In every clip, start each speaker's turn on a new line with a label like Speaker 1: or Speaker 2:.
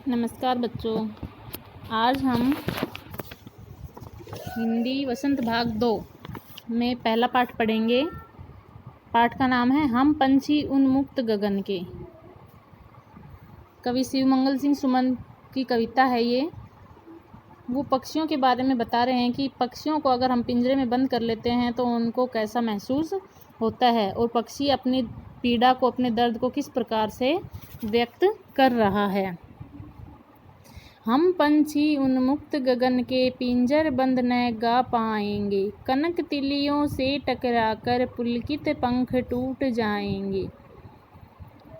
Speaker 1: नमस्कार बच्चों, आज हम हिंदी वसंत भाग 2 में पहला पाठ पढ़ेंगे। पाठ का नाम है हम पंछी उन्मुक्त गगन के। कवि शिवमंगल सिंह सुमन की कविता है ये। वो पक्षियों के बारे में बता रहे हैं कि पक्षियों को अगर हम पिंजरे में बंद कर लेते हैं तो उनको कैसा महसूस होता है और पक्षी अपनी पीड़ा को, अपने दर्द को किस प्रकार से व्यक्त कर रहा है। हम पंछी उन्मुक्त गगन के पिंजर बंद न गा पाएंगे, कनक तिलियों से टकराकर पुलकित पंख टूट जाएंगे।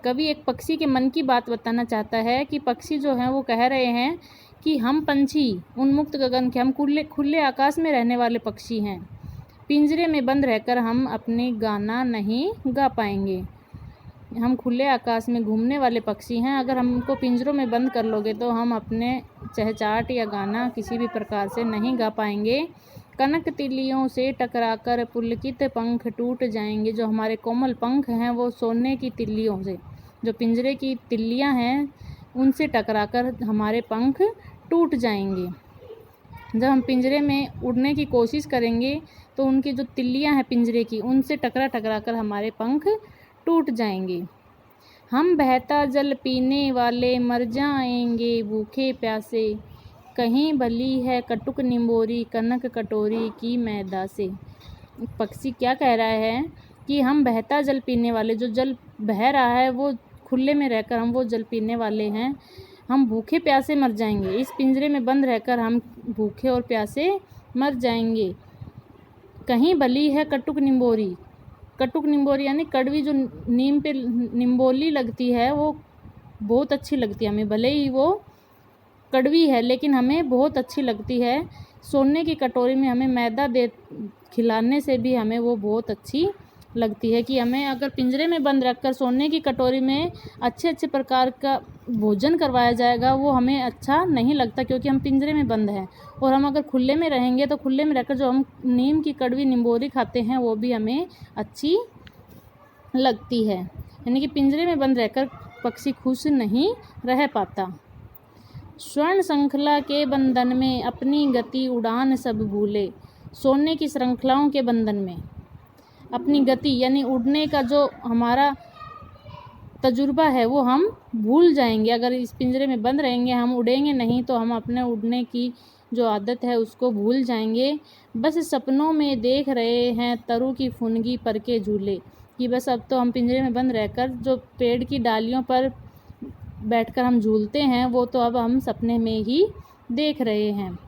Speaker 1: कवि एक पक्षी के मन की बात बताना चाहता है कि पक्षी जो हैं वो कह रहे हैं कि हम पंछी उन्मुक्त गगन के, हम खुले आकाश में रहने वाले पक्षी हैं। पिंजरे में बंद रहकर हम अपने गाना नहीं गा पाएंगे। हम खुले आकाश में घूमने वाले पक्षी हैं। अगर हमको पिंजरों में बंद कर लोगे तो हम अपने चहचहाट या गाना किसी भी प्रकार से नहीं गा पाएंगे। कनक तिलियों से टकराकर पुलकित पंख टूट जाएंगे। जो हमारे कोमल पंख हैं वो सोने की तिल्लियों से, जो पिंजरे की तिल्लियां हैं, उनसे टकराकर हमारे पंख टूट जाएंगे। जब हम पिंजरे में उड़ने की कोशिश करेंगे तो उनकी जो तिल्लियां हैं पिंजरे की, उनसे टकरा कर हमारे पंख टूट जाएंगे। हम बहता जल पीने वाले मर जाएंगे भूखे प्यासे, कहीं भली है कटुक निंबोरी कनक कटोरी की मैदा से। पक्षी क्या कह रहा है कि हम बहता जल पीने वाले, जो जल बह रहा है वो खुले में रहकर हम वो जल पीने वाले हैं। हम भूखे प्यासे मर जाएंगे। इस पिंजरे में बंद रहकर हम भूखे और प्यासे मर जाएंगे। कहीं भली है कटुक निंबोरी, कटुक निंबोरी यानी कड़वी, जो नीम पे निंबोली लगती है वो बहुत अच्छी लगती है हमें। भले ही वो कड़वी है लेकिन हमें बहुत अच्छी लगती है। सोने की कटोरी में हमें मैदा दे खिलाने से भी हमें वो बहुत अच्छी लगती है। कि हमें अगर पिंजरे में बंद रखकर सोने की कटोरी में अच्छे प्रकार का भोजन करवाया जाएगा वो हमें अच्छा नहीं लगता, क्योंकि हम पिंजरे में बंद हैं। और हम अगर खुले में रहेंगे तो खुले में रहकर जो हम नीम की कड़वी निंबोरी खाते हैं वो भी हमें अच्छी लगती है। यानी कि पिंजरे में बंद रहकर पक्षी खुश नहीं रह पाता। स्वर्ण श्रृंखला के बंधन में अपनी गति उड़ान सब भूले। सोने की श्रृंखलाओं के बंधन में अपनी गति यानी उड़ने का जो हमारा तजुर्बा है वो हम भूल जाएंगे। अगर इस पिंजरे में बंद रहेंगे, हम उड़ेंगे नहीं, तो हम अपने उड़ने की जो आदत है उसको भूल जाएंगे। बस सपनों में देख रहे हैं तरु की फुनगी पर के झूले। कि बस अब तो हम पिंजरे में बंद रहकर जो पेड़ की डालियों पर बैठकर हम झूलते हैं वो तो अब हम सपने में ही देख रहे हैं।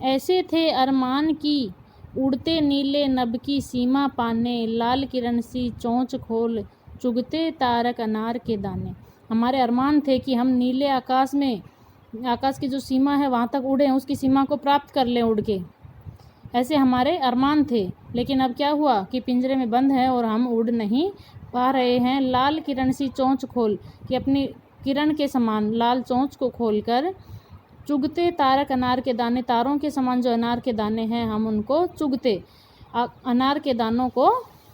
Speaker 1: ऐसे थे अरमान की उड़ते नीले नभ की सीमा पाने, लाल किरण सी चोंच खोल चुगते तारक अनार के दाने। हमारे अरमान थे कि हम नीले आकाश में, आकाश की जो सीमा है वहाँ तक उड़ें, उसकी सीमा को प्राप्त कर लें उड़ के। ऐसे हमारे अरमान थे। लेकिन अब क्या हुआ कि पिंजरे में बंद है और हम उड़ नहीं पा रहे हैं। लाल किरण सी चोंच खोल, कि अपनी किरण के समान लाल चोंच को खोलकर चुगते तारक अनार के दाने, तारों के समान जो अनार के दाने हैं हम उनको चुगते, अनार के दानों को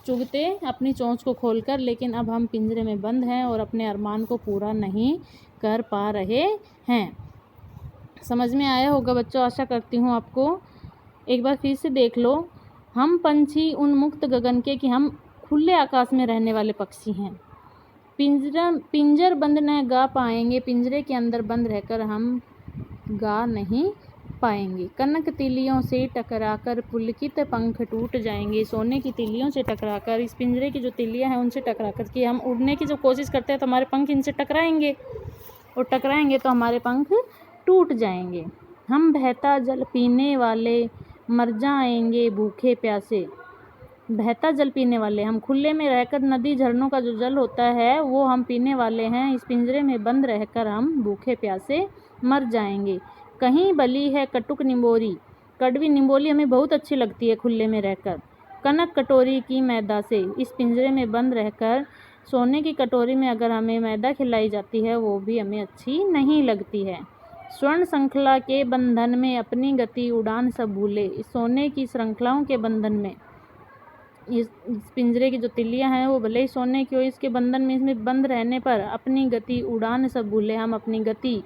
Speaker 1: चुगते अपनी चोंच को खोलकर। लेकिन अब हम पिंजरे में बंद हैं और अपने अरमान को पूरा नहीं कर पा रहे हैं। समझ में आया होगा बच्चों, आशा करती हूँ आपको। एक बार फिर से देख लो। हम पंछी उन्मुक्त गगन के, कि हम खुले आकाश में रहने वाले पक्षी हैं। पिंजर बंद न गा पाएंगे, पिंजरे के अंदर बंद रहकर हम गा नहीं पाएंगे। कनक तिलियों से टकराकर पुलकित पंख टूट जाएंगे। सोने की तिलियों से टकराकर, इस पिंजरे की जो तिलियां हैं उनसे टकराकर, कि हम उड़ने की जो कोशिश करते हैं तो हमारे पंख इनसे टकराएंगे और टकराएंगे तो हमारे पंख टूट जाएंगे। हम बहता जल पीने वाले मर जाएंगे भूखे प्यासे। बहता जल पीने वाले, हम खुले में रहकर नदी झरनों का जो जल होता है वो हम पीने वाले हैं। इस पिंजरे में बंद रहकर हम भूखे प्यासे मर जाएंगे। कहीं भली है कटुक निंबोरी, कड़वी निंबोली हमें बहुत अच्छी लगती है खुले में रहकर। कनक कटोरी की मैदा से, इस पिंजरे में बंद रहकर सोने की कटोरी में अगर हमें मैदा खिलाई जाती है वो भी हमें अच्छी नहीं लगती है। स्वर्ण श्रृंखला के बंधन में अपनी गति उड़ान सब भूले। इस सोने की श्रृंखलाओं के बंधन में, इस पिंजरे की जो तिल्लियां हैं वो भले ही सोने की हो, इसके बंधन में, इसमें बंद रहने पर अपनी गति उड़ान सब भूले। हम अपनी गति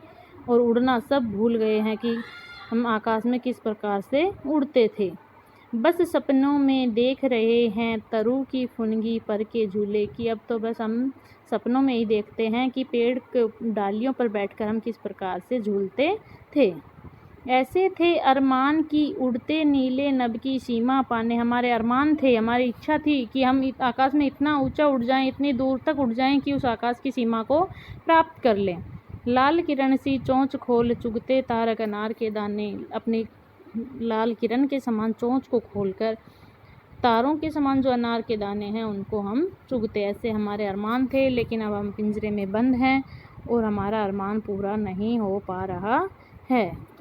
Speaker 1: और उड़ना सब भूल गए हैं कि हम आकाश में किस प्रकार से उड़ते थे। बस सपनों में देख रहे हैं तरु की फुनगी पर के झूले की। अब तो बस हम सपनों में ही देखते हैं कि पेड़ के डालियों पर बैठकर हम किस प्रकार से झूलते थे। ऐसे थे अरमान की उड़ते नीले नभ की सीमा पाने। हमारे अरमान थे, हमारी इच्छा थी कि हम आकाश में इतना ऊंचा उड़ जाएं, इतनी दूर तक उड़ जाएं कि उस आकाश की सीमा को प्राप्त कर लें। लाल किरण सी चोंच खोल चुगते तारक अनार के दाने। अपनी लाल किरण के समान चोंच को खोलकर तारों के समान जो अनार के दाने हैं उनको हम चुगते। ऐसे हमारे अरमान थे, लेकिन अब हम पिंजरे में बंद हैं और हमारा अरमान पूरा नहीं हो पा रहा है।